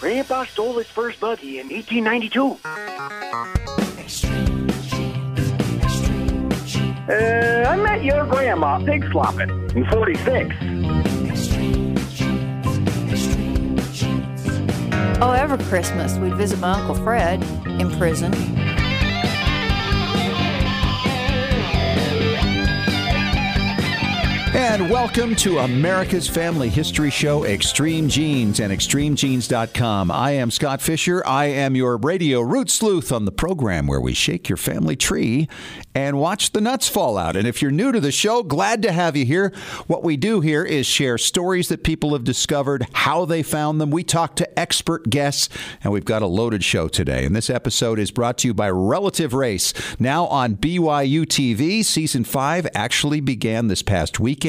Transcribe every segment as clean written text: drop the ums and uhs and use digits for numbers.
Grandpa stole his first buggy in 1892. I met your grandma pig slopping in 46. Oh, every Christmas we'd visit my Uncle Fred in prison. And welcome to America's Family History Show, Extreme Genes and ExtremeGenes.com. I am Scott Fisher. I am your radio root sleuth on the program where we shake your family tree and watch the nuts fall out. And if you're new to the show, glad to have you here. What we do here is share stories that people have discovered, how they found them. We talk to expert guests, and we've got a loaded show today. And this episode is brought to you by Relative Race, now on BYU TV. Season 5 actually began this past weekend.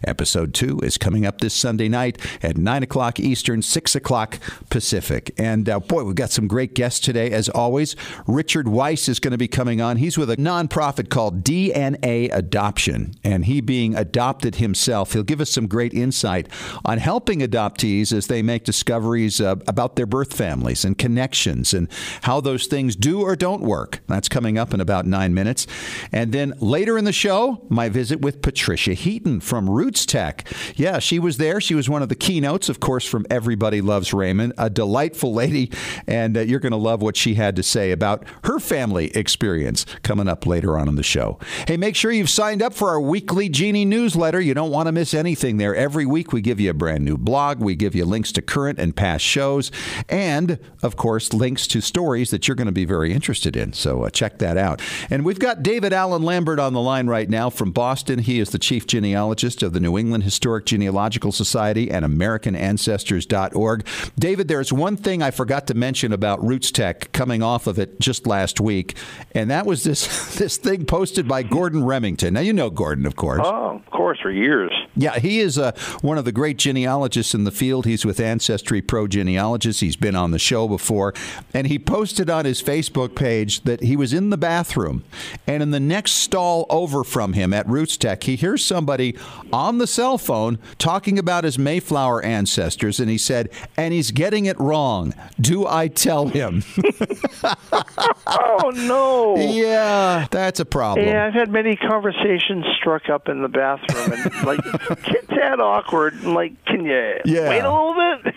Episode 2 is coming up this Sunday night at 9 o'clock Eastern, 6 o'clock Pacific. And boy, we've got some great guests today, as always. Richard Weiss is going to be coming on. He's with a nonprofit called DNA Adoption, and he being adopted himself, he'll give us some great insight on helping adoptees as they make discoveries about their birth families and connections and how those things do or don't work. That's coming up in about 9 minutes. And then later in the show, my visit with Patricia Heaton from Roots Tech. Yeah, she was there. She was one of the keynotes, of course, from Everybody Loves Raymond, a delightful lady, and you're going to love what she had to say about her family experience coming up later on in the show. Hey, make sure you've signed up for our weekly Genie newsletter. You don't want to miss anything there. Every week we give you a brand new blog. We give you links to current and past shows, and, of course, links to stories that you're going to be very interested in. So check that out. And we've got David Allen Lambert on the line right now from Boston. He is the chief genealogist of the New England Historic Genealogical Society and AmericanAncestors.org. David, there's one thing I forgot to mention about Roots Tech coming off of it just last week, and that was this thing posted by Gordon Remington. Now, you know Gordon, of course. Oh, of course, for years. Yeah, he is one of the great genealogists in the field. He's with Ancestry Pro Genealogists. He's been on the show before, and he posted on his Facebook page that he was in the bathroom, and in the next stall over from him at Roots Tech, he hears somebody on the cell phone talking about his Mayflower ancestors, and he said, and he's getting it wrong. Do I tell him? Oh, no. Yeah, that's a problem. Yeah, I've had many conversations struck up in the bathroom, and, like, it's that awkward. And, like, can you wait a little bit?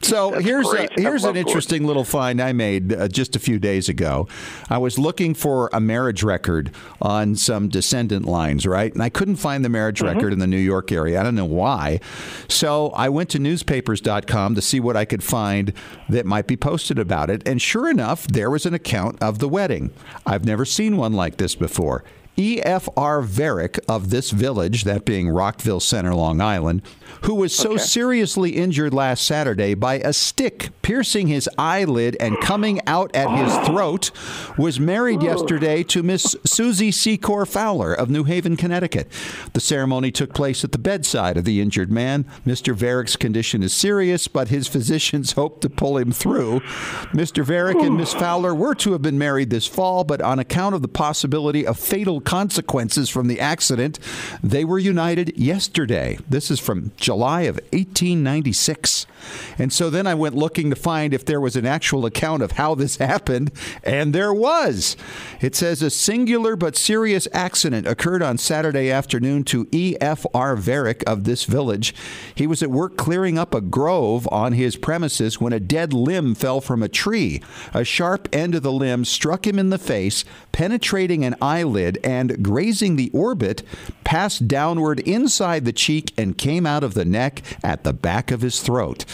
So here's an interesting little find I made just a few days ago. I was looking for a marriage record on some descendant lines, right? And I couldn't find the marriage record in the New York area. I don't know why. So I went to newspapers.com to see what I could find that might be posted about it. And sure enough, there was an account of the wedding. I've never seen one like this before. E.F.R. Varick of this village, that being Rockville Center, Long Island, who was so seriously injured last Saturday by a stick piercing his eyelid and coming out at his throat, was married yesterday to Miss Susie Secor Fowler of New Haven, Connecticut. The ceremony took place at the bedside of the injured man. Mr. Varick's condition is serious, but his physicians hope to pull him through. Mr. Varick and Miss Fowler were to have been married this fall, but on account of the possibility of fatal consequences from the accident, they were united yesterday. This is from July of 1896. And so then I went looking to find if there was an actual account of how this happened, and there was. It says a singular but serious accident occurred on Saturday afternoon to E.F.R. Varick of this village. He was at work clearing up a grove on his premises when a dead limb fell from a tree. A sharp end of the limb struck him in the face, penetrating an eyelid and grazing the orbit, passed downward inside the cheek and came out of the neck at the back of his throat.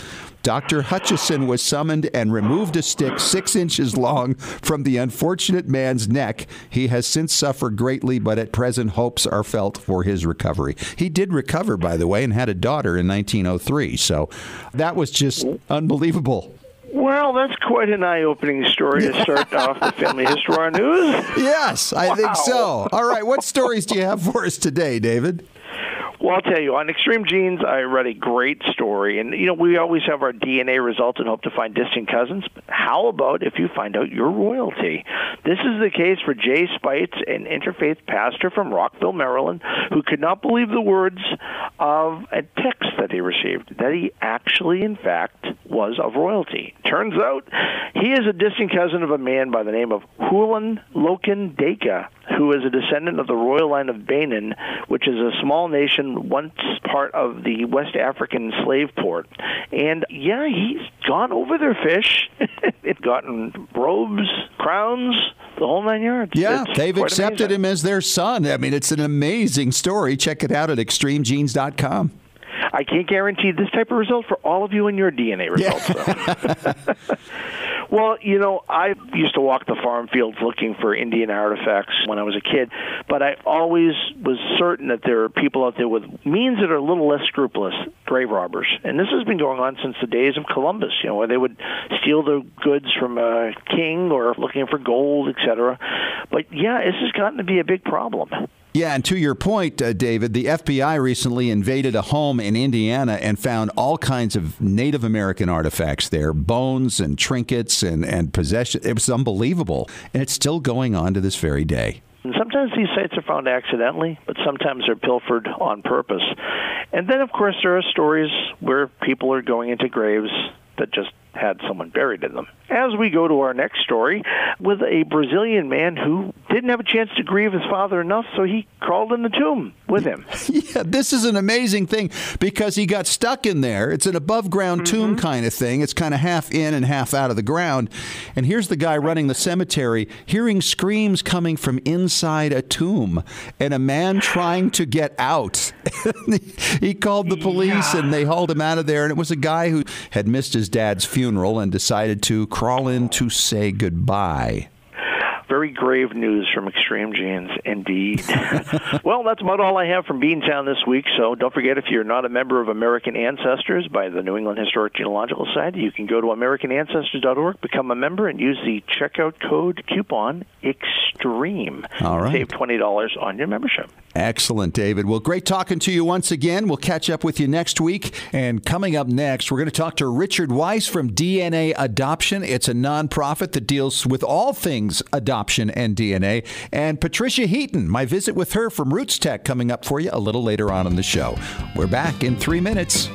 Dr. Hutchison was summoned and removed a stick 6 inches long from the unfortunate man's neck. He has since suffered greatly, but at present hopes are felt for his recovery. He did recover, by the way, and had a daughter in 1903. So that was just unbelievable. Well, that's quite an eye-opening story to start off the Family Histoire News. Yes, I think so. All right, what stories do you have for us today, David? Well, I'll tell you, on Extreme Genes, I read a great story. And, you know, we always have our DNA results and hope to find distant cousins. But how about if you find out your royalty? This is the case for Jay Spites, an interfaith pastor from Rockville, Maryland, who could not believe the words of a text that he received, that he actually, in fact, was of royalty. Turns out he is a distant cousin of a man by the name of Hulan Loken Deka, who is a descendant of the royal line of Benin, which is a small nation once part of the West African slave port. And yeah, he's gone over their fish. They've gotten robes, crowns, the whole 9 yards. Yeah, they've accepted him as their son. I mean, it's an amazing story. Check it out at extremegenes.com. I can't guarantee this type of result for all of you in your DNA results, though. Well, you know, I used to walk the farm fields looking for Indian artifacts when I was a kid, but I always was certain that there are people out there with means that are a little less scrupulous, grave robbers. And this has been going on since the days of Columbus, you know, where they would steal the goods from a king or looking for gold, etc. But, yeah, this has gotten to be a big problem. Yeah, and to your point, David, the FBI recently invaded a home in Indiana and found all kinds of Native American artifacts there, bones and trinkets and possession. It was unbelievable, and it's still going on to this very day. And sometimes these sites are found accidentally, but sometimes they're pilfered on purpose. And then, of course, there are stories where people are going into graves that just had someone buried in them. As we go to our next story, with a Brazilian man who didn't have a chance to grieve his father enough, so he crawled in the tomb with him. Yeah, this is an amazing thing because he got stuck in there. It's an above-ground tomb kind of thing. It's kind of half in and half out of the ground. And here's the guy running the cemetery, hearing screams coming from inside a tomb and a man trying to get out. He called the police and they hauled him out of there. And it was a guy who had missed his dad's funeral and decided to crawl in to say goodbye. Very grave news from Extreme Genes, indeed. Well, that's about all I have from Beantown this week, so don't forget, if you're not a member of American Ancestors by the New England Historic Genealogical Society, you can go to AmericanAncestors.org, become a member, and use the checkout code coupon EXTREME. All right. Save $20 on your membership. Excellent, David. Well, great talking to you once again. We'll catch up with you next week. And coming up next, we're going to talk to Richard Weiss from DNA Adoption. It's a nonprofit that deals with all things adoption and DNA. And Patricia Heaton, my visit with her from Roots Tech, coming up for you a little later on in the show. We're back in 3 minutes.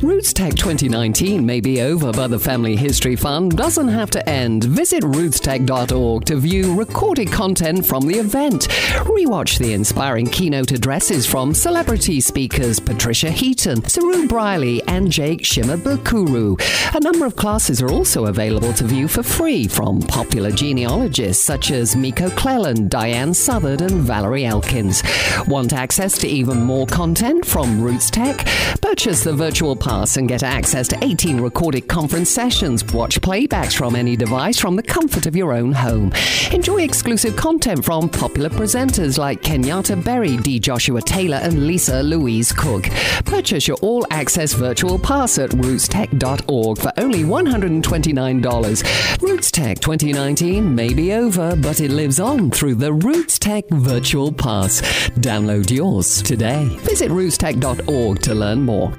Roots Tech 2019 may be over, but the Family History Fun doesn't have to end. Visit rootstech.org to view recorded content from the event. Rewatch the inspiring keynote addresses from celebrity speakers Patricia Heaton, Saru Briley, and Jake Shimabukuro. A number of classes are also available to view for free from popular genealogists such as Miko Cleland, Diane Southard, and Valerie Elkins. Want access to even more content from Roots Tech? Purchase the virtual pass and get access to 18 recorded conference sessions. Watch playbacks from any device from the comfort of your own home. Enjoy exclusive content from popular presenters like Kenyatta Berry, D. Joshua Taylor, and Lisa Louise Cook. Purchase your all-access virtual pass at rootstech.org for only $129. Roots Tech 2019 may be over, but it lives on through the Roots Tech Virtual Pass. Download yours today. Visit rootstech.org to learn more.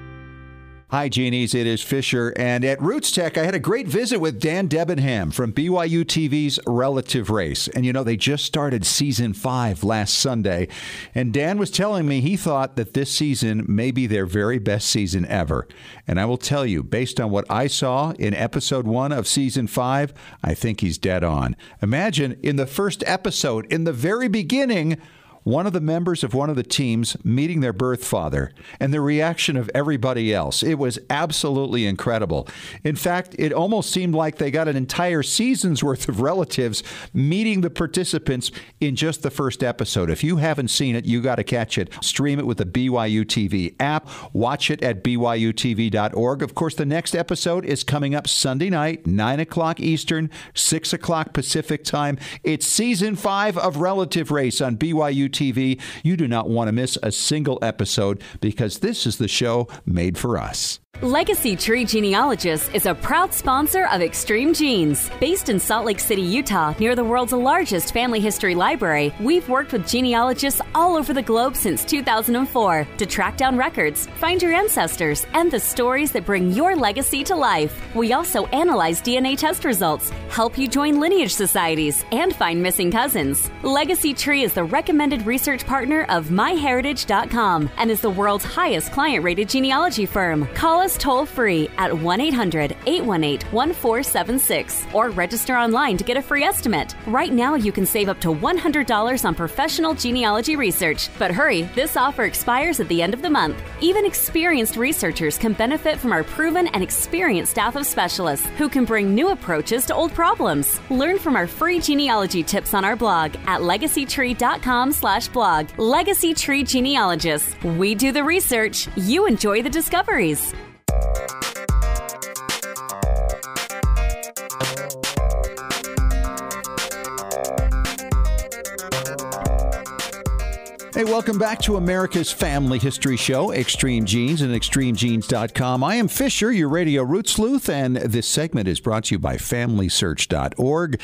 Hi, Genies. It is Fisher. And at Roots Tech, I had a great visit with Dan Debenham from BYU TV's Relative Race. And, you know, they just started Season 5 last Sunday. And Dan was telling me he thought that this season may be their very best season ever. And I will tell you, based on what I saw in Episode 1 of Season 5, I think he's dead on. Imagine, in the first episode, in the very beginning, one of the members of one of the teams meeting their birth father and the reaction of everybody else. It was absolutely incredible. In fact, it almost seemed like they got an entire season's worth of relatives meeting the participants in just the first episode. If you haven't seen it, you got to catch it. Stream it with the BYU TV app. Watch it at byutv.org. Of course, the next episode is coming up Sunday night, 9 o'clock Eastern, 6 o'clock Pacific time. It's Season 5 of Relative Race on BYU TV. You do not want to miss a single episode because this is the show made for us. Legacy Tree Genealogist is a proud sponsor of Extreme Genes. Based in Salt Lake City, Utah, near the world's largest family history library, we've worked with genealogists all over the globe since 2004 to track down records, find your ancestors, and the stories that bring your legacy to life. We also analyze DNA test results, help you join lineage societies, and find missing cousins. Legacy Tree is the recommended research partner of MyHeritage.com and is the world's highest client-rated genealogy firm. Call us toll-free at 1-800-818-1476 or register online to get a free estimate. Right now, you can save up to $100 on professional genealogy research. But hurry, this offer expires at the end of the month. Even experienced researchers can benefit from our proven and experienced staff of specialists who can bring new approaches to old problems. Learn from our free genealogy tips on our blog at legacytree.com/blog. Legacy Tree Genealogists. We do the research. You enjoy the discoveries. Hey, welcome back to America's Family History Show, Extreme Genes and ExtremeGenes.com. I am Fisher, your radio root sleuth, and this segment is brought to you by FamilySearch.org.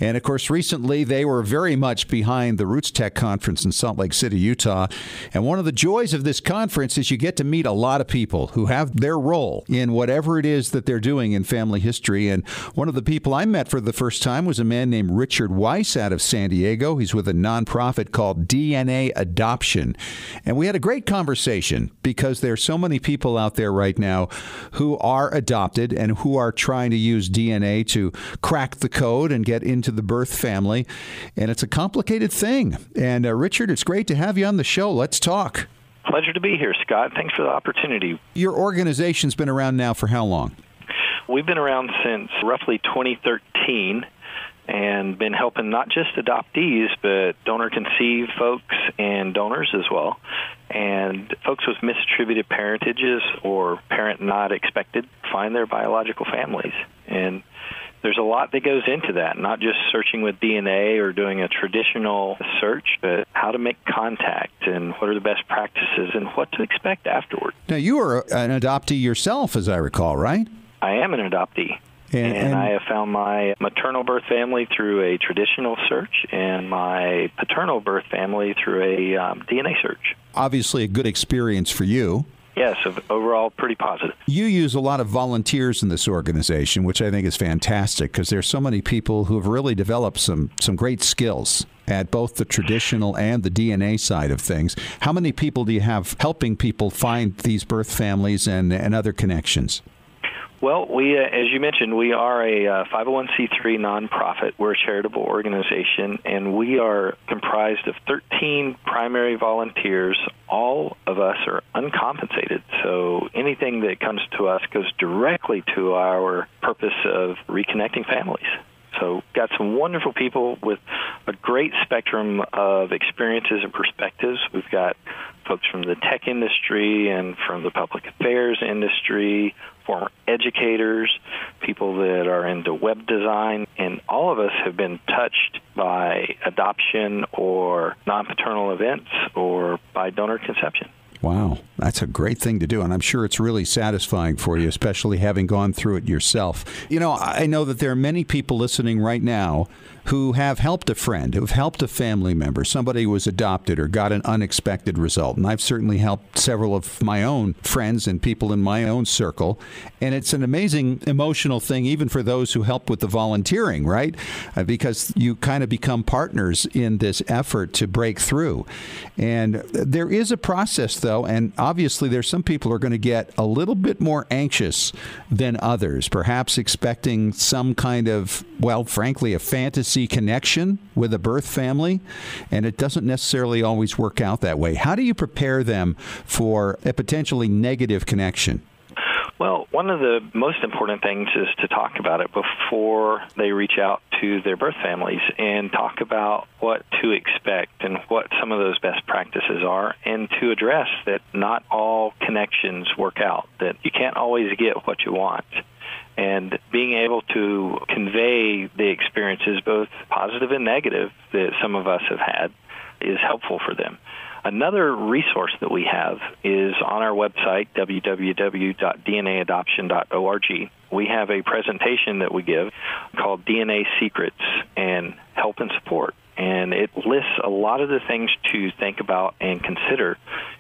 And, of course, recently they were very much behind the Roots Tech Conference in Salt Lake City, Utah. And one of the joys of this conference is you get to meet a lot of people who have their role in whatever it is that they're doing in family history. And one of the people I met for the first time was a man named Richard Weiss out of San Diego. He's with a nonprofit called DNA Adoption. And we had a great conversation because there are so many people out there right now who are adopted and who are trying to use DNA to crack the code and get into the birth family. And it's a complicated thing. And Richard, it's great to have you on the show. Let's talk. Pleasure to be here, Scott. Thanks for the opportunity. Your organization's been around now for how long? We've been around since roughly 2013. And been helping not just adoptees, but donor-conceived folks and donors as well, and folks with misattributed parentages or parent not expected find their biological families. And there's a lot that goes into that, not just searching with DNA or doing a traditional search, but how to make contact and what are the best practices and what to expect afterward. Now, you are an adoptee yourself, as I recall, right? I am an adoptee. And I have found my maternal birth family through a traditional search and my paternal birth family through a DNA search. Obviously a good experience for you. Yes, overall pretty positive. You use a lot of volunteers in this organization, which I think is fantastic because there's so many people who have really developed some great skills at both the traditional and the DNA side of things. How many people do you have helping people find these birth families and other connections? Well, we, as you mentioned, we are a 501c3 nonprofit. We're a charitable organization, and we are comprised of 13 primary volunteers. All of us are uncompensated, so anything that comes to us goes directly to our purpose of reconnecting families. So got some wonderful people with a great spectrum of experiences and perspectives. We've got folks from the tech industry and from the public affairs industry, former educators, people that are into web design, and all of us have been touched by adoption or non-paternal events or by donor conception. Wow, that's a great thing to do, and I'm sure it's really satisfying for you, especially having gone through it yourself. You know, I know that there are many people listening right now who have helped a friend, who've helped a family member, somebody who was adopted or got an unexpected result. And I've certainly helped several of my own friends and people in my own circle. And it's an amazing emotional thing, even for those who help with the volunteering, right? Because you kind of become partners in this effort to break through. And there is a process, though, and obviously there's some people who are going to get a little bit more anxious than others, perhaps expecting some kind of, well, frankly, a fantasy connection with a birth family, and it doesn't necessarily always work out that way. How do you prepare them for a potentially negative connection? Well, one of the most important things is to talk about it before they reach out to their birth families and talk about what to expect and what some of those best practices are, and to address that not all connections work out, that you can't always get what you want. And being able to convey the experiences, both positive and negative, that some of us have had is helpful for them. Another resource that we have is on our website, www.dnaadoption.org. We have a presentation that we give called DNA Secrets and Help and Support. And it lists a lot of the things to think about and consider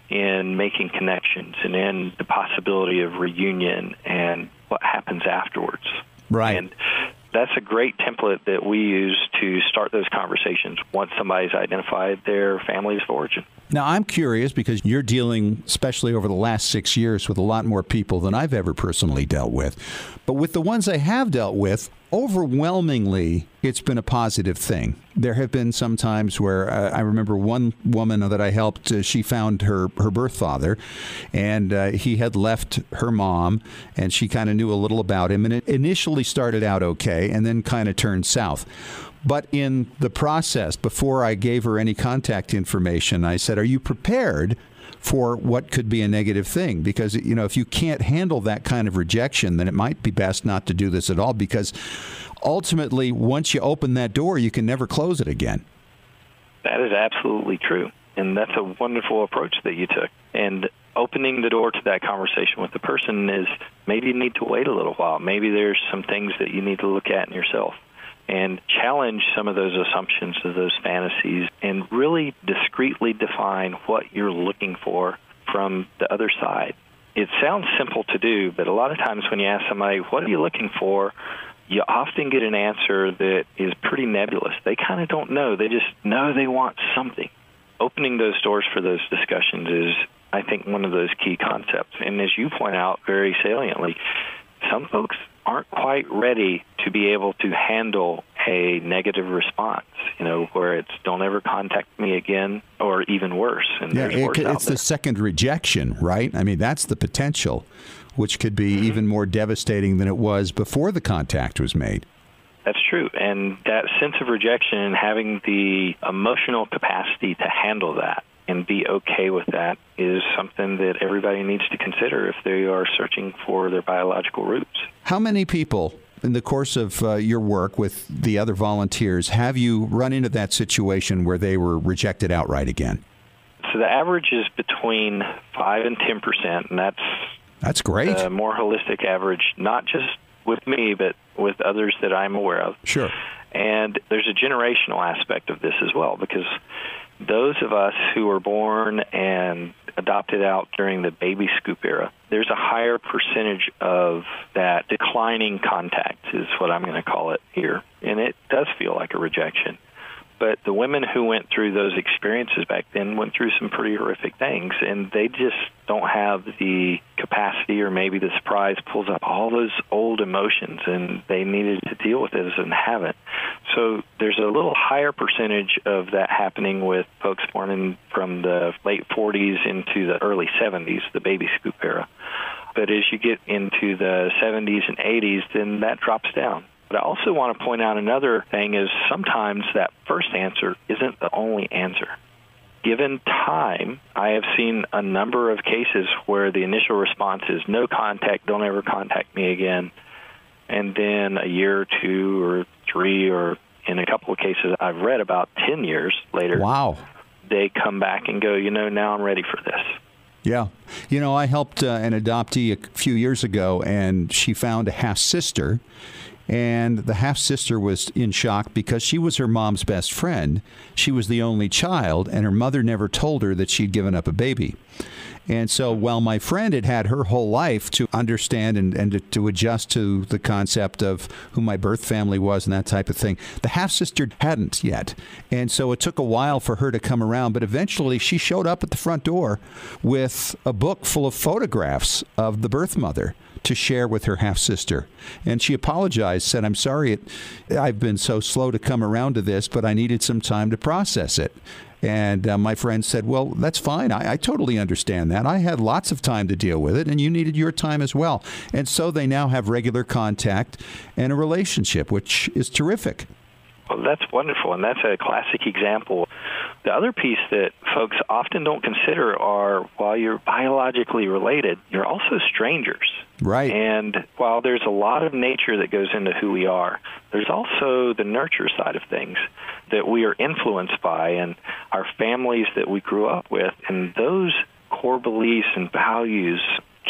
in making connections and in the possibility of reunion and what happens afterwards. Right. And that's a great template that we use to start those conversations once somebody's identified their family of origin. Now, I'm curious because you're dealing, especially over the last 6 years, with a lot more people than I've ever personally dealt with. But with the ones I have dealt with, overwhelmingly, it's been a positive thing. There have been some times where I remember one woman that I helped, she found her birth father, and he had left her mom, and she kind of knew a little about him. And it initially started out okay, and then kind of turned south. But in the process, before I gave her any contact information, I said, are you prepared for what could be a negative thing? Because, you know, if you can't handle that kind of rejection, then it might be best not to do this at all, because ultimately, once you open that door, you can never close it again. That is absolutely true. And that's a wonderful approach that you took. And opening the door to that conversation with the person is maybe you need to wait a little while. Maybe there's some things that you need to look at in yourself and challenge some of those assumptions of those fantasies and really discreetly define what you're looking for from the other side. It sounds simple to do, but a lot of times when you ask somebody, what are you looking for, you often get an answer that is pretty nebulous. They kind of don't know. They just know they want something. Opening those doors for those discussions is, I think, one of those key concepts. And as you point out very saliently, some folks aren't quite ready to be able to handle a negative response, you know, where it's don't ever contact me again, or even worse. And it's the second rejection, right? I mean, that's the potential, which could be even more devastating than it was before the contact was made. That's true. And that sense of rejection and having the emotional capacity to handle that and be okay with that is something that everybody needs to consider if they are searching for their biological roots. How many people in the course of your work with the other volunteers have you run into that situation where they were rejected outright again? So the average is between 5 and 10%, and that's great. A more holistic average, not just with me, but with others that I'm aware of. Sure. And there's a generational aspect of this as well, because those of us who were born and adopted out during the baby scoop era, there's a higher percentage of that declining contact is what I'm going to call it here. And it does feel like a rejection. But the women who went through those experiences back then went through some pretty horrific things, and they just don't have the capacity, or maybe the surprise pulls up all those old emotions, and they needed to deal with it and haven't. So there's a little higher percentage of that happening with folks born from the late 40s into the early 70s, the baby scoop era. But as you get into the 70s and 80s, then that drops down. But I also want to point out another thing is sometimes that first answer isn't the only answer. Given time, I have seen a number of cases where the initial response is no contact, don't ever contact me again. And then a year or 2 or 3, or in a couple of cases I've read about 10 years later, wow, they come back and go, now I'm ready for this. Yeah. I helped an adoptee a few years ago, and she found a half-sister. And the half-sister was in shock because she was her mom's best friend. She was the only child, and her mother never told her that she'd given up a baby. And so while my friend had her whole life to understand and to adjust to the concept of who my birth family was and that type of thing, the half-sister hadn't yet. And so it took a while for her to come around, but eventually she showed up at the front door with a book full of photographs of the birth mother to share with her half-sister. And she apologized, said, I'm sorry, I've been so slow to come around to this, but I needed some time to process it. And my friend said, well, that's fine. I totally understand that. I had lots of time to deal with it, and you needed your time as well. And so they now have regular contact and a relationship, which is terrific. Well, that's wonderful, and that's a classic example. The other piece that folks often don't consider are, while you're biologically related, you're also strangers. Right. And while there's a lot of nature that goes into who we are, there's also the nurture side of things that we are influenced by and our families that we grew up with. And those core beliefs and values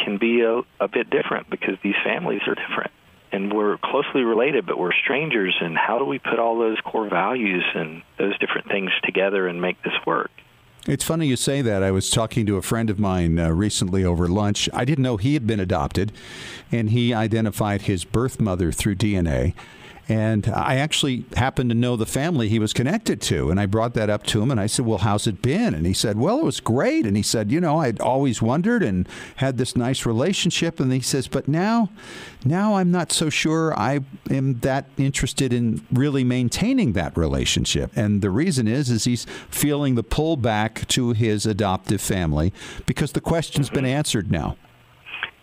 can be a bit different because these families are different. And we're closely related, but we're strangers. And how do we put all those core values and those different things together and make this work? It's funny you say that. I was talking to a friend of mine recently over lunch. I didn't know he had been adopted, and he identified his birth mother through DNA. And I actually happened to know the family he was connected to. And I brought that up to him, and I said, well, how's it been? And he said, well, it was great. And he said, I'd always wondered and had this nice relationship. And he says, but now I'm not so sure I am that interested in really maintaining that relationship. And the reason is he's feeling the pull back to his adoptive family because the question's been answered now.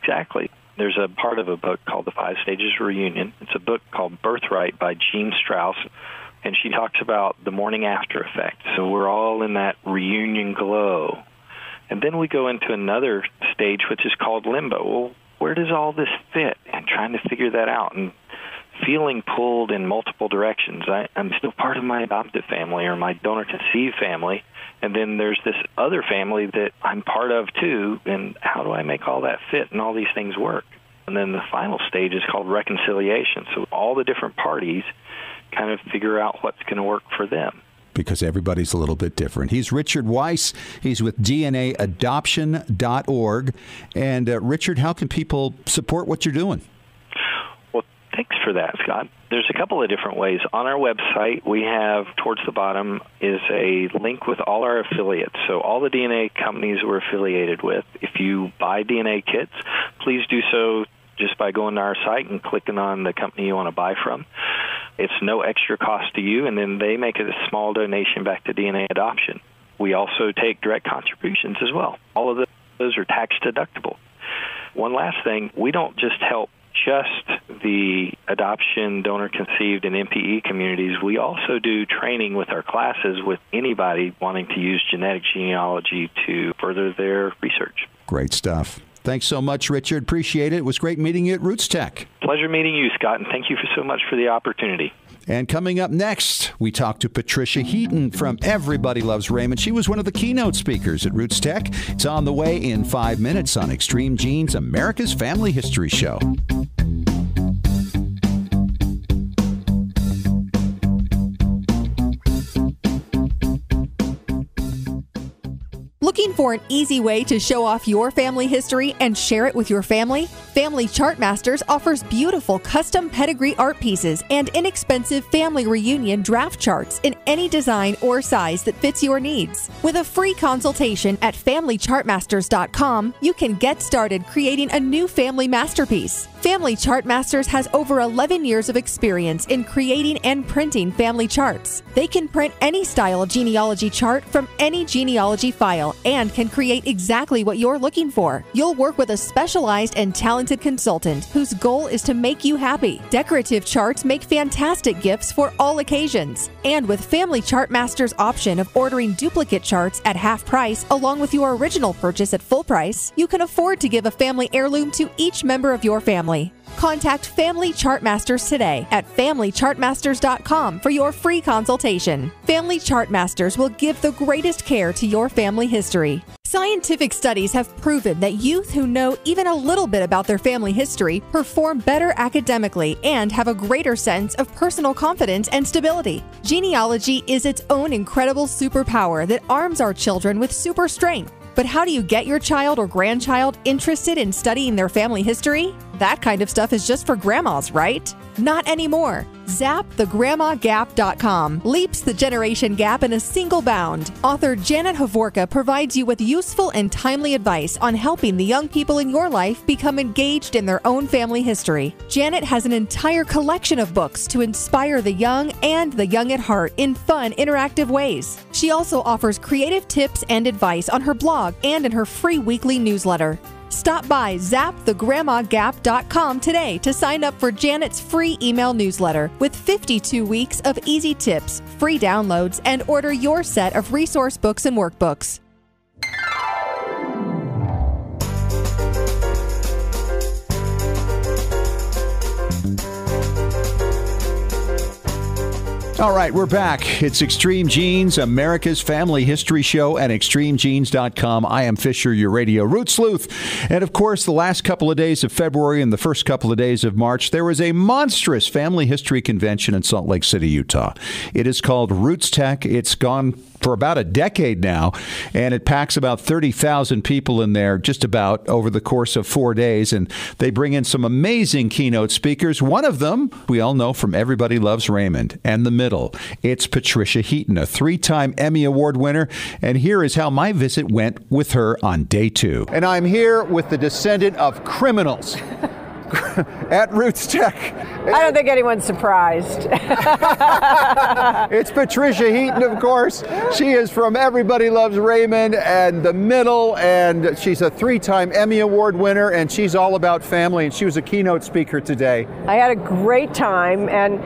Exactly. There's a part of a book called The 5 Stages of Reunion. It's a book called Birthright by Jean Strauss, and she talks about the morning after effect. So we're all in that reunion glow. And then we go into another stage, which is called limbo. Well, where does all this fit? And trying to figure that out and feeling pulled in multiple directions. I'm still part of my adoptive family or my donor-conceived family, and then there's this other family that I'm part of too, and how do I make all that fit and all these things work? And then the final stage is called reconciliation. So all the different parties kind of figure out what's going to work for them. Because everybody's a little bit different. He's Richard Weiss. He's with DNAadoption.org. And Richard, how can people support what you're doing? Thanks for that, Scott. There's a couple of different ways. On our website, we have, towards the bottom, is a link with all our affiliates. So all the DNA companies we're affiliated with. If you buy DNA kits, please do so just by going to our site and clicking on the company you want to buy from. It's no extra cost to you, and then they make a small donation back to DNA Adoption. We also take direct contributions as well. All of those are tax deductible. One last thing, we don't just help just the adoption, donor-conceived, and NPE communities. We also do training with our classes with anybody wanting to use genetic genealogy to further their research. Great stuff. Thanks so much, Richard. Appreciate it. It was great meeting you at Roots Tech. Pleasure meeting you, Scott, and thank you so much for the opportunity. And coming up next, we talk to Patricia Heaton from Everybody Loves Raymond. She was one of the keynote speakers at Roots Tech. It's on the way in 5 minutes on Extreme Genes, America's Family History Show. Looking for an easy way to show off your family history and share it with your family? Family Chartmasters offers beautiful custom pedigree art pieces and inexpensive family reunion draft charts in any design or size that fits your needs. With a free consultation at FamilyChartmasters.com, you can get started creating a new family masterpiece. Family Chartmasters has over 11 years of experience in creating and printing family charts. They can print any style of genealogy chart from any genealogy file and can create exactly what you're looking for. You'll work with a specialized and talented consultant whose goal is to make you happy. Decorative charts make fantastic gifts for all occasions. And with Family Chartmasters' option of ordering duplicate charts at half price along with your original purchase at full price, you can afford to give a family heirloom to each member of your family. Contact Family Chartmasters today at FamilyChartmasters.com for your free consultation. Family Chartmasters will give the greatest care to your family history. Scientific studies have proven that youth who know even a little bit about their family history perform better academically and have a greater sense of personal confidence and stability. Genealogy is its own incredible superpower that arms our children with super strength. But how do you get your child or grandchild interested in studying their family history? That kind of stuff is just for grandmas, right? Not anymore. ZapTheGrandmaGap.com leaps the generation gap in a single bound. Author Janet Havorka provides you with useful and timely advice on helping the young people in your life become engaged in their own family history. Janet has an entire collection of books to inspire the young and the young at heart in fun, interactive ways. She also offers creative tips and advice on her blog and in her free weekly newsletter. Stop by ZapTheGrandmaGap.com today to sign up for Janet's free email newsletter with 52 weeks of easy tips, free downloads, and order your set of resource books and workbooks. All right, we're back. It's Extreme Genes, America's family history show at extremegenes.com. I am Fisher, your radio root sleuth. And of course, the last couple of days of February and the first couple of days of March, there was a monstrous family history convention in Salt Lake City, Utah. It is called Roots Tech. It's gone for about a decade now, and it packs about 30,000 people in there just about over the course of 4 days, and they bring in some amazing keynote speakers. One of them, we all know from Everybody Loves Raymond, and the middle. It's Patricia Heaton, a 3-time Emmy Award winner, and here is how my visit went with her on day 2. And I'm here with the descendant of criminals at Roots Tech. I don't think anyone's surprised. It's Patricia Heaton, of course. She is from Everybody Loves Raymond and The Middle, and she's a 3-time Emmy Award winner, and she's all about family, and she was a keynote speaker today. I had a great time, and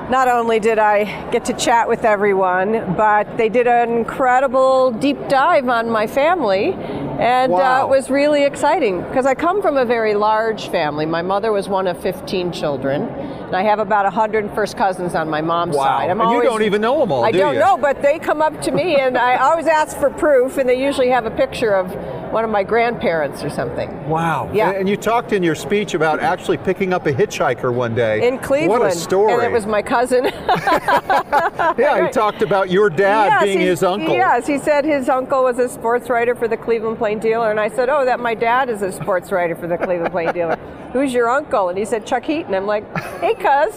not only did I get to chat with everyone, but they did an incredible deep dive on my family. And Wow. it was really exciting because I come from a very large family. My mother was one of 15 children, and I have about 100 first cousins on my mom's side. And you don't even know them all, I do you? don't know, but they come up to me, and I always ask for proof, and they usually have a picture of one of my grandparents or something. Wow. Yeah. And you talked in your speech about actually picking up a hitchhiker one day. In Cleveland. What a story. And it was my cousin. Yeah, he talked about your dad being his uncle. Yes, he said his uncle was a sports writer for the Cleveland Plain Dealer, and I said, oh, that my dad is a sports writer for the Cleveland Plain Dealer. Who's your uncle? And he said, Chuck Heaton. I'm like, hey, cuz.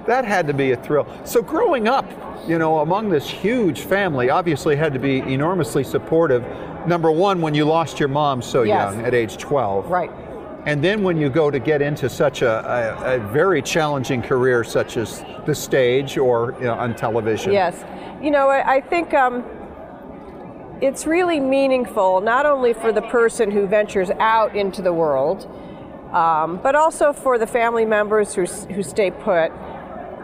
That had to be a thrill. So growing up, you know, among this huge family, obviously had to be enormously supportive. Number one, when you lost your mom so young, at age 12. Right. And then when you go to get into such a very challenging career, such as the stage or on television. Yes. You know, I think it's really meaningful, not only for the person who ventures out into the world, but also for the family members who stay put.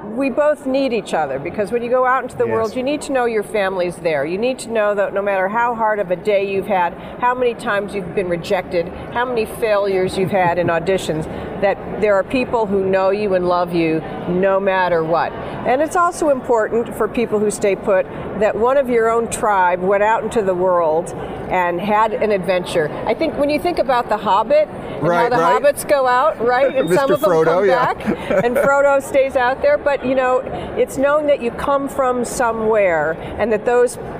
We both need each other, because when you go out into the world, you need to know your family's there. You need to know that no matter how hard of a day you've had, how many times you've been rejected, how many failures you've had in auditions, that there are people who know you and love you no matter what. And it's also important for people who stay put that one of your own tribe went out into the world and had an adventure. I think when you think about The Hobbit, and how the hobbits go out, right? And some of them come back, and Frodo stays out there. But, you know, it's known that you come from somewhere, and that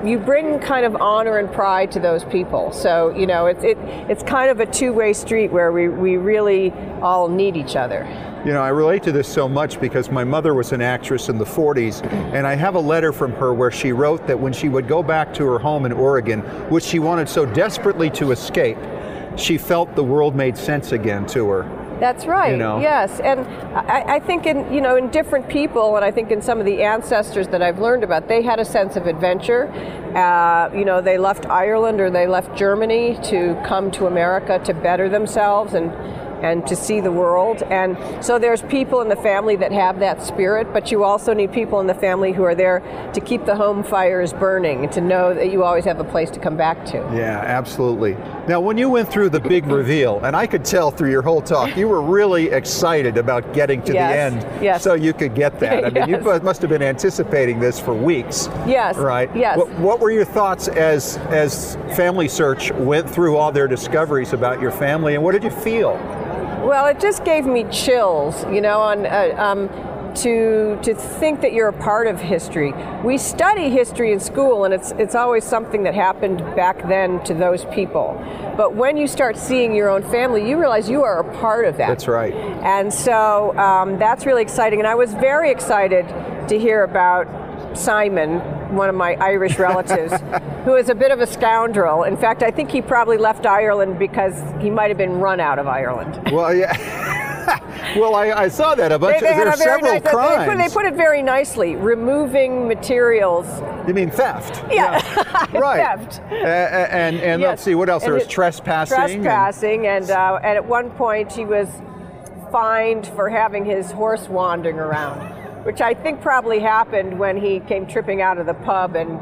you bring kind of honor and pride to those people. So, you know, it's kind of a two-way street where we really all need each other. You know, I relate to this so much because my mother was an actress in the 40s, and I have a letter from her where she wrote that when she would go back to her home in Oregon, which she wanted so desperately to escape, she felt the world made sense again to her. That's right. You know? Yes, and I think in different people, and I think in some of the ancestors that I've learned about, they had a sense of adventure. They left Ireland or they left Germany to come to America to better themselves and to see the world. And so there's people in the family that have that spirit, but you also need people in the family who are there to keep the home fires burning and to know that you always have a place to come back to. Yeah, absolutely. Now, when you went through the big reveal, and I could tell through your whole talk, you were really excited about getting to the end so you could get that. I mean, you must have been anticipating this for weeks. Yes. Right? Yes. What were your thoughts as Family Search went through all their discoveries about your family, and what did you feel? Well, it just gave me chills, you know, to think that you're a part of history. We study history in school, and it's always something that happened back then to those people. But when you start seeing your own family, you realize you are a part of that. That's right. And so that's really exciting. And I was very excited to hear about Simon, one of my Irish relatives, who is a bit of a scoundrel. In fact, I think he probably left Ireland because he might have been run out of Ireland. Well, yeah. Well, I saw that there are several crimes. They put it very nicely. Removing materials. You mean theft? Yeah. Right. Theft. And let's see, what else? There was trespassing. Trespassing, and at one point he was fined for having his horse wandering around, which I think probably happened when he came tripping out of the pub and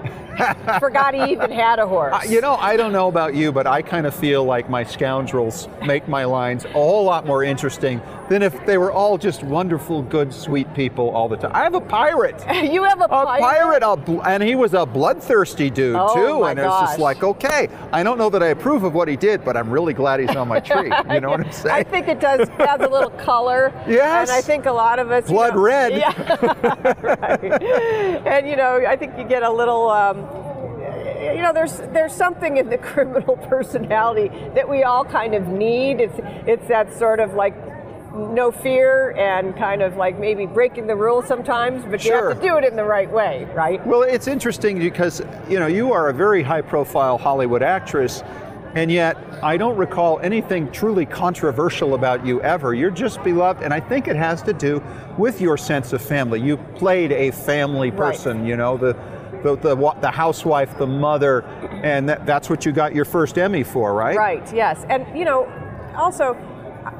forgot he even had a horse. You know, I don't know about you, but I kind of feel like my scoundrels make my lines a whole lot more interesting than if they were all just wonderful, good, sweet people all the time. I have a pirate. You have a pirate? And he was a bloodthirsty dude, too. And it was just like, okay, I don't know that I approve of what he did, but I'm really glad he's on my tree. You know what I'm saying? I think it adds a little color. Yes. And I think a lot of us... Blood red. Yeah. Right. And, I think you get a little... there's something in the criminal personality that we all kind of need. It's that sort of like no fear and kind of like maybe breaking the rules sometimes, but you have to do it in the right way, right? Well, it's interesting because, you are a very high-profile Hollywood actress, and yet I don't recall anything truly controversial about you ever. You're just beloved, and I think it has to do with your sense of family. You played a family person, the housewife, the mother, and that's what you got your first Emmy for, right? Right, yes. And, also,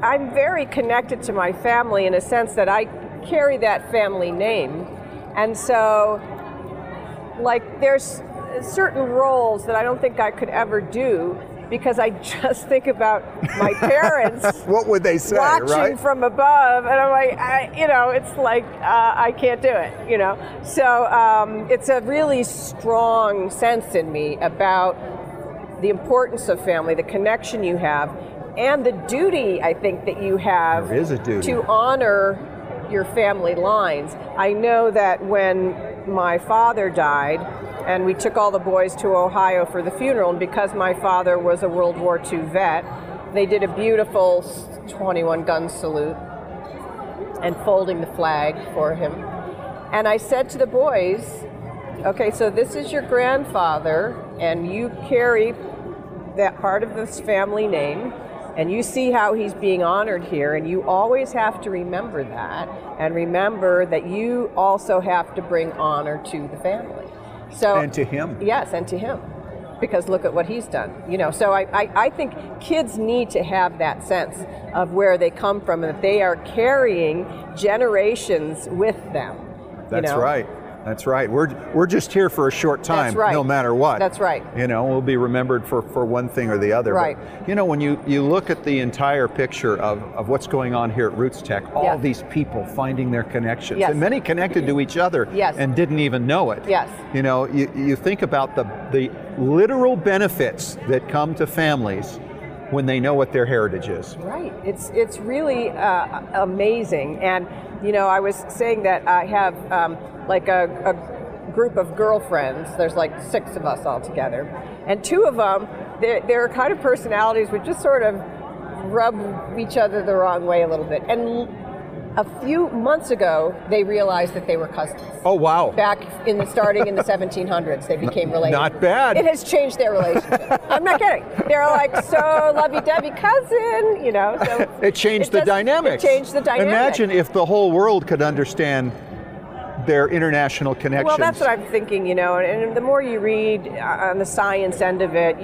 I'm very connected to my family in a sense that I carry that family name. And so, there's certain roles that I don't think I could ever do because I just think about my parents. What would they say, watching from above, and I'm like, I can't do it, So it's a really strong sense in me about the importance of family, the connection you have, and the duty, I think, that you have there is a duty to honor your family lines. I know that when my father died, and we took all the boys to Ohio for the funeral, and because my father was a World War II vet, they did a beautiful 21-gun salute and folding the flag for him. And I said to the boys, okay, so this is your grandfather, and you carry that part of this family name, and you see how he's being honored here, and you always have to remember that, and remember that you also have to bring honor to the family. So, and to him. Yes, and to him. Because look at what he's done. So I think kids need to have that sense of where they come from and that they are carrying generations with them. That's right. That's right. We're just here for a short time, no matter what. That's right. We'll be remembered for one thing or the other. Right. But, when you look at the entire picture of what's going on here at Roots Tech, all these people finding their connections, and many connected to each other and didn't even know it. Yes. You think about the literal benefits that come to families when they know what their heritage is. Right. It's really amazing. And, I was saying that I have a group of girlfriends. There's 6 of us all together. And 2 of them, they're kind of personalities which just sort of rub each other the wrong way a little bit. And a few months ago, they realized that they were cousins. Oh, wow. Back starting in the 1700s, they became related. Not bad. It has changed their relationship. I'm not kidding. They're so lovey-dovey cousin, So it changed the dynamics. It changed the dynamic. Imagine if the whole world could understand their international connections. Well, that's what I'm thinking, and the more you read on the science end of it,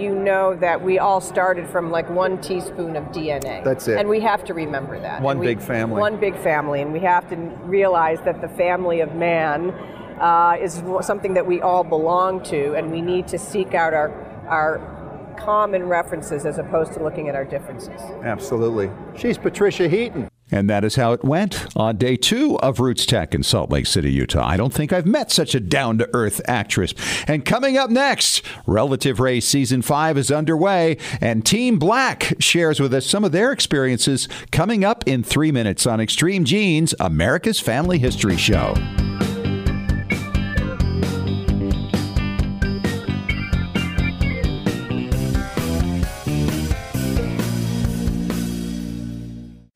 that we all started from 1 teaspoon of DNA. That's it. And we have to remember that. One big family. One big family, and we have to realize that the family of man is something that we all belong to, and we need to seek out our common references as opposed to looking at our differences. Absolutely. She's Patricia Heaton. And that is how it went on day 2 of Roots Tech in Salt Lake City, Utah. I don't think I've met such a down-to-earth actress. And coming up next, Relative Race Season 5 is underway, and Team Black shares with us some of their experiences coming up in 3 minutes on Extreme Genes, America's Family History Show.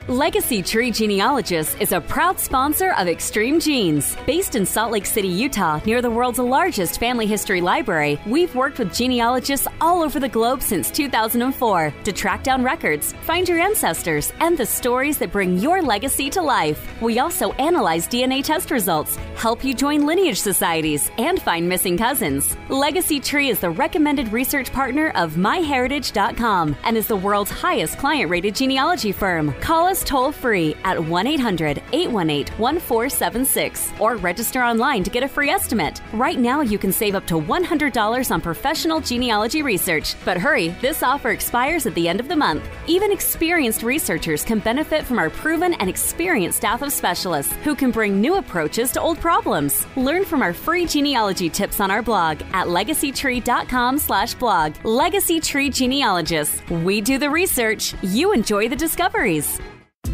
Legacy Tree Genealogist is a proud sponsor of Extreme Genes. Based in Salt Lake City, Utah, near the world's largest family history library, we've worked with genealogists all over the globe since 2004 to track down records, find your ancestors, and the stories that bring your legacy to life. We also analyze DNA test results, help you join lineage societies, and find missing cousins. Legacy Tree is the recommended research partner of MyHeritage.com and is the world's highest client-rated genealogy firm. Call us toll-free at 1-800-818-1476 or register online to get a free estimate. Right now, you can save up to $100 on professional genealogy research. But hurry, this offer expires at the end of the month. Even experienced researchers can benefit from our proven and experienced staff of specialists who can bring new approaches to old problems. Learn from our free genealogy tips on our blog at legacytree.com/blog. Legacy Tree Genealogists. We do the research. You enjoy the discoveries.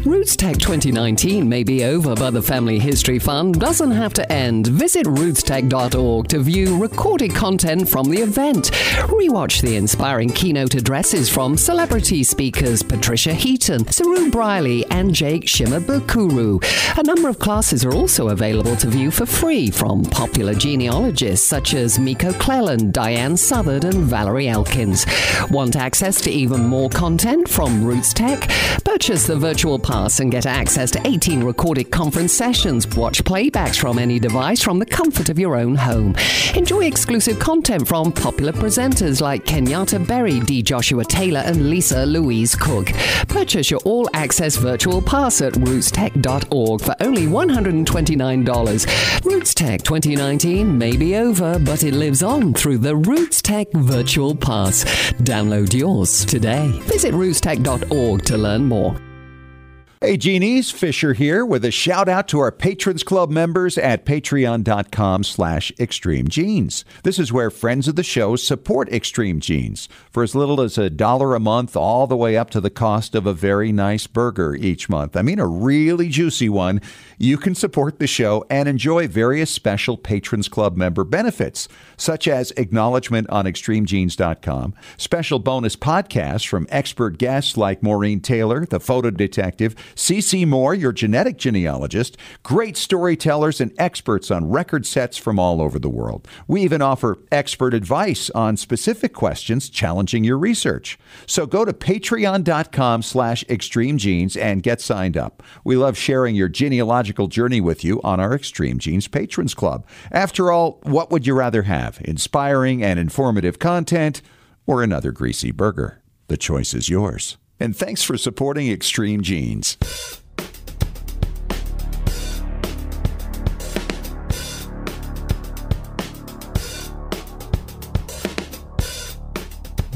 Roots Tech 2019 may be over, but the Family History Fun doesn't have to end. Visit rootstech.org to view recorded content from the event. Rewatch the inspiring keynote addresses from celebrity speakers Patricia Heaton, Saru Briley, and Jake Shimabukuro. A number of classes are also available to view for free from popular genealogists such as Miko Cleland, Diane Southard, and Valerie Elkins. Want access to even more content from Roots Tech? Purchase the virtual pass and get access to 18 recorded conference sessions. Watch playbacks from any device from the comfort of your own home. Enjoy exclusive content from popular presenters like Kenyatta Berry, D. Joshua Taylor, and Lisa Louise Cook. Purchase your all-access virtual pass at rootstech.org for only $129. Roots Tech 2019 may be over, but it lives on through the Roots Tech Virtual Pass. Download yours today. Visit rootstech.org to learn more. Hey, Genies, Fisher here with a shout out to our Patrons Club members at patreon.com/Extreme Genes. This is where friends of the show support Extreme Genes for as little as $1 a month, all the way up to the cost of a very nice burger each month. I mean, a really juicy one. You can support the show and enjoy various special Patrons Club member benefits, such as acknowledgement on extremegenes.com, special bonus podcasts from expert guests like Maureen Taylor, the photo detective, CC Moore, your genetic genealogist, great storytellers and experts on record sets from all over the world. We even offer expert advice on specific questions challenging your research. So go to patreon.com/extremegenes and get signed up. We love sharing your genealogical journey with you on our Extreme Genes Patrons Club. After all, what would you rather have? Inspiring and informative content or another greasy burger? The choice is yours. And thanks for supporting Extreme Genes.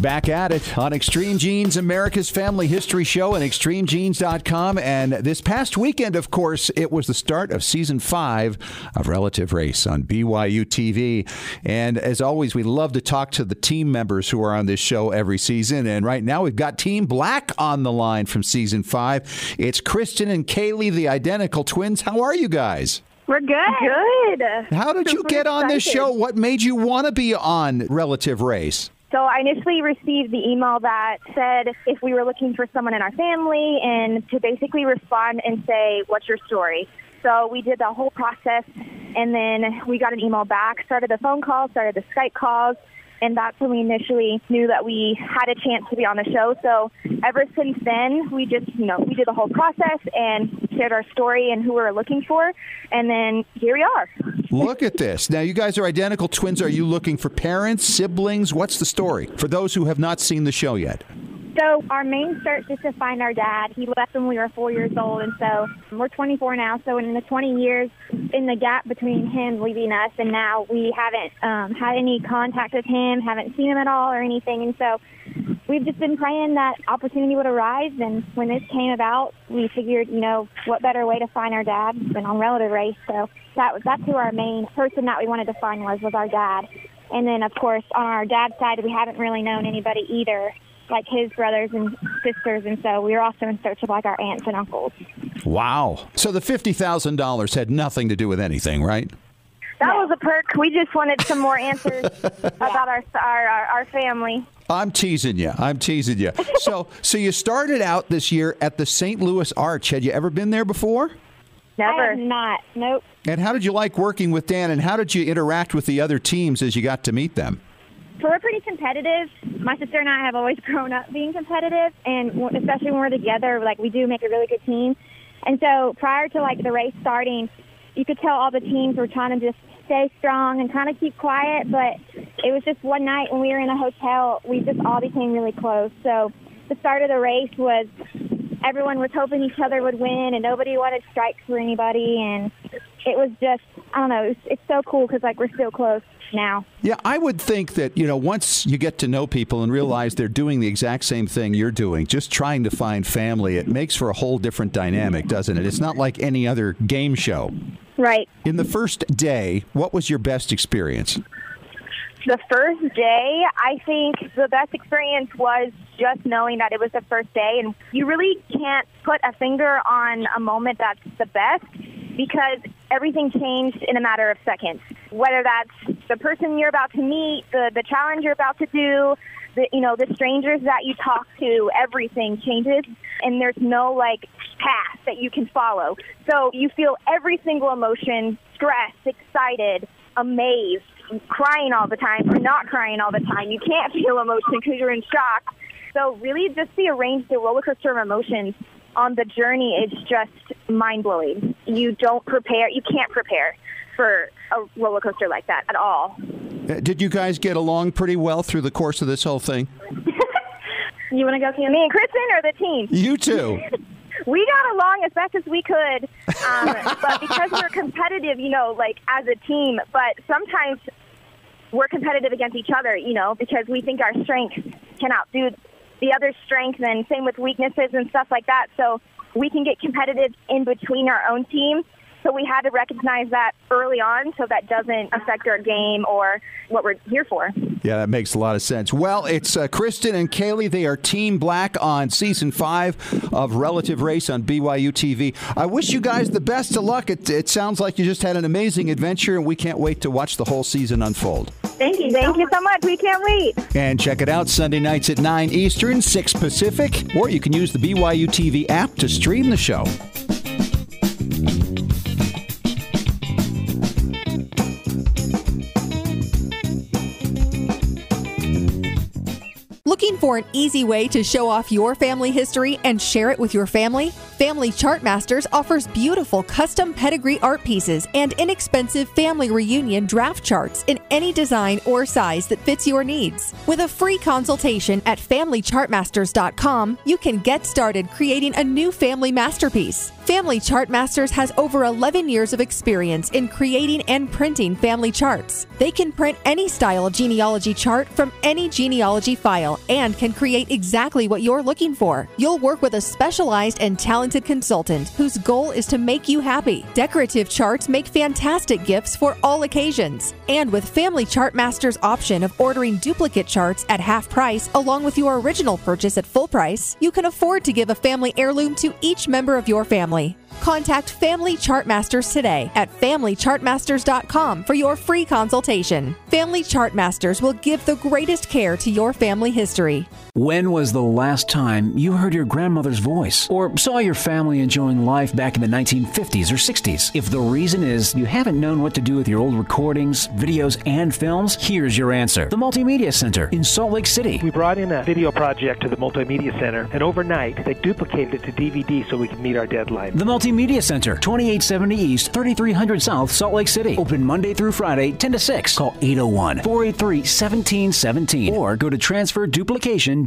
Back at it on Extreme Genes, America's Family History Show, and extremegenes.com. And this past weekend, of course, it was the start of Season 5 of Relative Race on BYU TV. And as always, we love to talk to the team members who are on this show every season. And right now, we've got Team Black on the line from Season 5. It's Kristen and Kaylee, the identical twins. How are you guys? We're good. How did you get on this show? What made you want to be on Relative Race? So I initially received the email that said if we were looking for someone in our family and to basically respond and say, what's your story? So we did the whole process, and then we got an email back, started the phone call, started the Skype calls, and that's when we initially knew that we had a chance to be on the show. So ever since then, we just, we did the whole process and shared our story and who we were looking for, and then here we are. Look at this. Now, you guys are identical twins. Are you looking for parents, siblings? What's the story for those who have not seen the show yet? So our main search is to find our dad. He left when we were 4 years old, and so we're 24 now. So in the 20 years, in the gap between him leaving us and now, we haven't had any contact with him, haven't seen him at all or anything. And so we've just been praying that opportunity would arise. And when this came about, we figured, what better way to find our dad than on Relative Race. So that's who our main person that we wanted to find was our dad. And then, of course, on our dad's side, we haven't really known anybody either, like his brothers and sisters, and so we were also in search of our aunts and uncles. Wow. So the $50,000 had nothing to do with anything, right? That was a perk. We just wanted some more answers about our family. I'm teasing you. So you started out this year at the St. Louis Arch. Had you ever been there before? Never. I have not. Nope. And how did you like working with Dan, and how did you interact with the other teams as you got to meet them? So we're pretty competitive. My sister and I have always grown up being competitive, and especially when we're together, we do make a really good team. And so prior to, the race starting, you could tell all the teams were trying to just stay strong and kind of keep quiet, but it was just one night when we were in a hotel, we just all became really close. So the start of the race was everyone was hoping each other would win, and nobody wanted strikes for anybody. And it was just, I don't know, it's so cool because, like, we're so close now. Yeah, I would think that, once you get to know people and realize they're doing the exact same thing you're doing, just trying to find family, it makes for a whole different dynamic, doesn't it? It's not like any other game show. Right. In the first day, what was your best experience? The first day, I think the best experience was just knowing that it was the first day. And you really can't put a finger on a moment that's the best because everything changed in a matter of seconds. Whether that's the person you're about to meet, the challenge you're about to do, the strangers that you talk to, everything changes. And there's no, path that you can follow. So you feel every single emotion, stressed, excited, amazed, crying all the time or not crying all the time. You can't feel emotion because you're in shock. So really just the roller coaster of emotions on the journey is just mind-blowing. You can't prepare for a roller coaster like that at all. Did you guys get along pretty well through the course of this whole thing? You want to go, me and Kristen, or the team? You two. We got along as best as we could, but because we're competitive, as a team, but sometimes we're competitive against each other, because we think our strengths can outdo the other's strengths, and same with weaknesses and stuff like that. So we can get competitive in between our own team. So we had to recognize that early on so that doesn't affect our game or what we're here for. Yeah, that makes a lot of sense. Well, it's Kristen and Kaylee. They are Team Black on Season 5 of Relative Race on BYU TV. I wish you guys the best of luck. It sounds like you just had an amazing adventure, and we can't wait to watch the whole season unfold. Thank you so much. We can't wait. And check it out Sunday nights at 9 Eastern, 6 Pacific, or you can use the BYU TV app to stream the show. Looking for an easy way to show off your family history and share it with your family? Family Chartmasters offers beautiful custom pedigree art pieces and inexpensive family reunion draft charts in any design or size that fits your needs. With a free consultation at FamilyChartmasters.com, you can get started creating a new family masterpiece. Family Chartmasters has over 11 years of experience in creating and printing family charts. They can print any style of genealogy chart from any genealogy file and can create exactly what you're looking for. You'll work with a specialized and talented consultant whose goal is to make you happy. Decorative charts make fantastic gifts for all occasions. And with Family Chartmasters' option of ordering duplicate charts at half price along with your original purchase at full price, you can afford to give a family heirloom to each member of your family. Contact Family Chartmasters today at FamilyChartmasters.com for your free consultation. Family Chartmasters will give the greatest care to your family history. When was the last time you heard your grandmother's voice or saw your family enjoying life back in the 1950s or 60s? If the reason is you haven't known what to do with your old recordings, videos, and films, here's your answer. The Multimedia Center in Salt Lake City. We brought in a video project to the Multimedia Center, and overnight they duplicated it to DVD so we could meet our deadline. The Multimedia Center, 2870 East, 3300 South, Salt Lake City. Open Monday through Friday, 10 to 6. Call 801-483-1717 or go to transferduplication.com.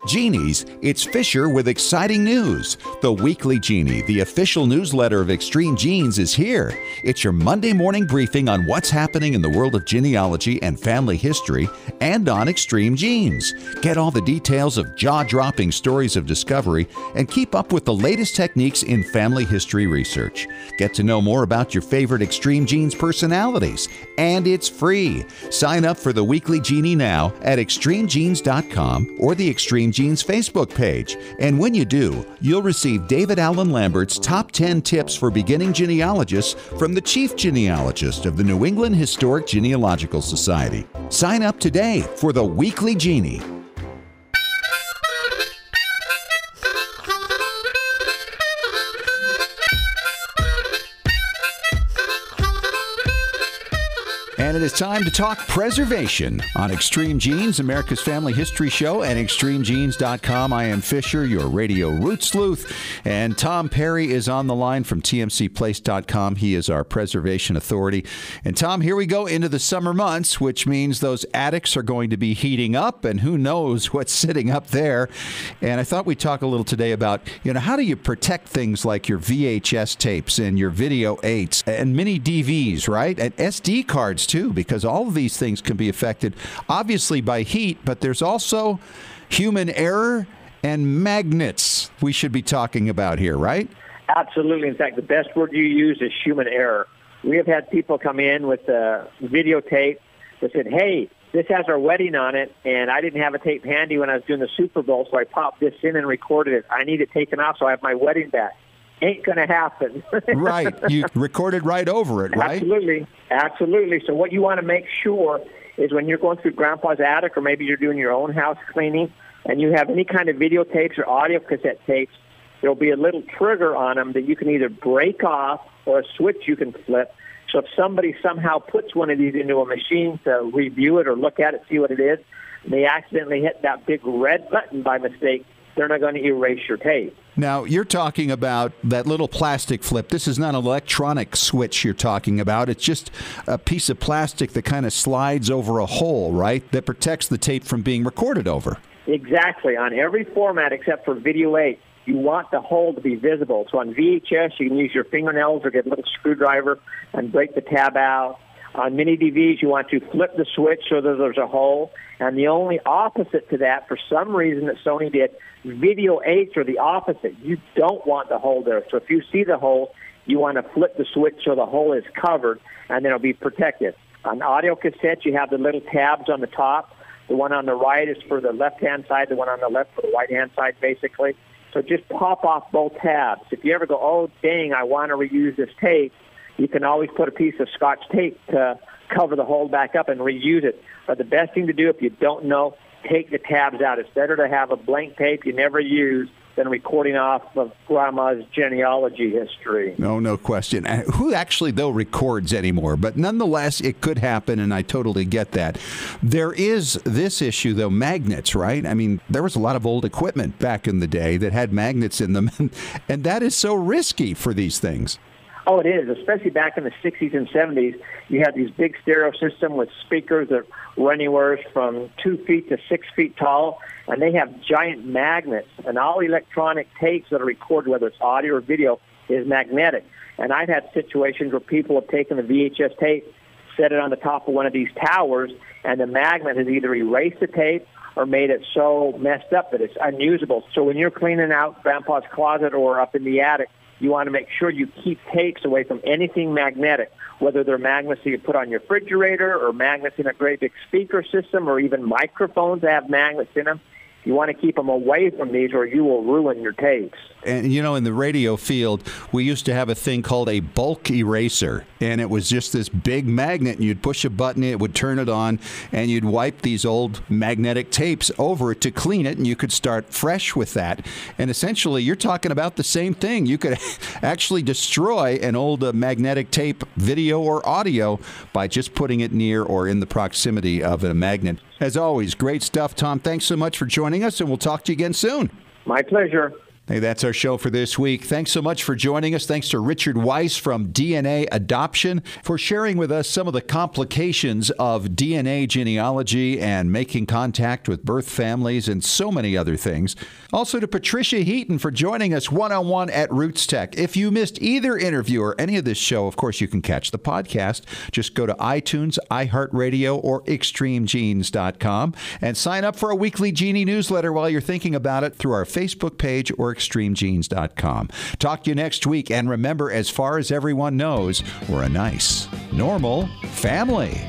Genies, it's Fisher with exciting news. The Weekly Genie, the official newsletter of Extreme Genes, is here. It's your Monday morning briefing on what's happening in the world of genealogy and family history and on Extreme Genes. Get all the details of jaw-dropping stories of discovery and keep up with the latest techniques in family history research. Get to know more about your favorite Extreme Genes personalities. And it's free. Sign up for the Weekly Genie now at extremegenes.com or the Extreme Genes Facebook page. And when you do, you'll receive David Allen Lambert's top 10 tips for beginning genealogists from the chief genealogist of the New England Historic Genealogical Society. Sign up today for the Weekly Genie. And it is time to talk preservation on Extreme Genes, America's Family History Show, and ExtremeGenes.com. I am Fisher, your radio root sleuth, and Tom Perry is on the line from TMCplace.com. He is our preservation authority. And Tom, here we go into the summer months, which means those attics are going to be heating up, and who knows what's sitting up there. And I thought we'd talk a little today about, how do you protect things like your VHS tapes and your video 8s and mini DVs, right? And SD cards too, because all of these things can be affected obviously by heat, but there's also human error and magnets we should be talking about here, right? Absolutely. In fact, the best word you use is human error. We have had people come in with a videotape that said, hey, this has our wedding on it, and I didn't have a tape handy when I was doing the Super Bowl, so I popped this in and recorded it. I need it taken off so I have my wedding back. Ain't going to happen. Right. You recorded right over it, right? Absolutely. Absolutely. So what you want to make sure is when you're going through Grandpa's attic, or maybe you're doing your own house cleaning, and you have any kind of videotapes or audio cassette tapes, there'll be a little trigger on them that you can either break off or a switch you can flip. So if somebody somehow puts one of these into a machine to review it or look at it, see what it is, and they accidentally hit that big red button by mistake, they're not going to erase your tape. Now, you're talking about that little plastic flip. This is not an electronic switch you're talking about. It's just a piece of plastic that kind of slides over a hole, right, that protects the tape from being recorded over. Exactly. On every format except for Video 8, you want the hole to be visible. So on VHS, you can use your fingernails or get a little screwdriver and break the tab out. On mini DVs, you want to flip the switch so that there's a hole. And the only opposite to that, for some reason that Sony did, Video 8s are the opposite. You don't want the hole there. So if you see the hole, you want to flip the switch so the hole is covered, and then it'll be protected. On audio cassettes, you have the little tabs on the top. The one on the right is for the left-hand side, the one on the left for the right-hand side, basically. So just pop off both tabs. If you ever go, oh, dang, I want to reuse this tape, you can always put a piece of Scotch tape to cover the hole back up and reuse it. But the best thing to do if you don't know, take the tabs out. It's better to have a blank tape you never use than recording off of Grandma's genealogy history. No question. Who actually, though, records anymore? But nonetheless, it could happen, and I totally get that. There is this issue, though, magnets, right? I mean, there was a lot of old equipment back in the day that had magnets in them, and that is so risky for these things. Oh, it is, especially back in the 60s and 70s. You had these big stereo systems with speakers that were anywhere from 2 feet to 6 feet tall, and they have giant magnets. And all electronic tapes that are recorded, whether it's audio or video, is magnetic. And I've had situations where people have taken the VHS tape, set it on the top of one of these towers, and the magnet has either erased the tape or made it so messed up that it's unusable. So when you're cleaning out Grandpa's closet or up in the attic, you want to make sure you keep tapes away from anything magnetic, whether they're magnets that you put on your refrigerator or magnets in a great big speaker system or even microphones that have magnets in them. You want to keep them away from these or you will ruin your tapes. And, in the radio field, we used to have a thing called a bulk eraser. And it was just this big magnet, and you'd push a button, it would turn it on, and you'd wipe these old magnetic tapes over it to clean it, and you could start fresh with that. And essentially, you're talking about the same thing. You could actually destroy an old magnetic tape, video or audio, by just putting it near or in the proximity of a magnet. As always, great stuff, Tom. Thanks so much for joining us, and we'll talk to you again soon. My pleasure. Hey, that's our show for this week. Thanks so much for joining us. Thanks to Richard Weiss from DNA Adoption for sharing with us some of the complications of DNA genealogy and making contact with birth families and so many other things. Also to Patricia Heaton for joining us one-on-one at Roots Tech. If you missed either interview or any of this show, of course, you can catch the podcast. Just go to iTunes, iHeartRadio, or ExtremeGenes.com and sign up for a weekly Genie newsletter while you're thinking about it through our Facebook page or ExtremeGenes.com. Talk to you next week, and remember, as far as everyone knows, we're a nice, normal family.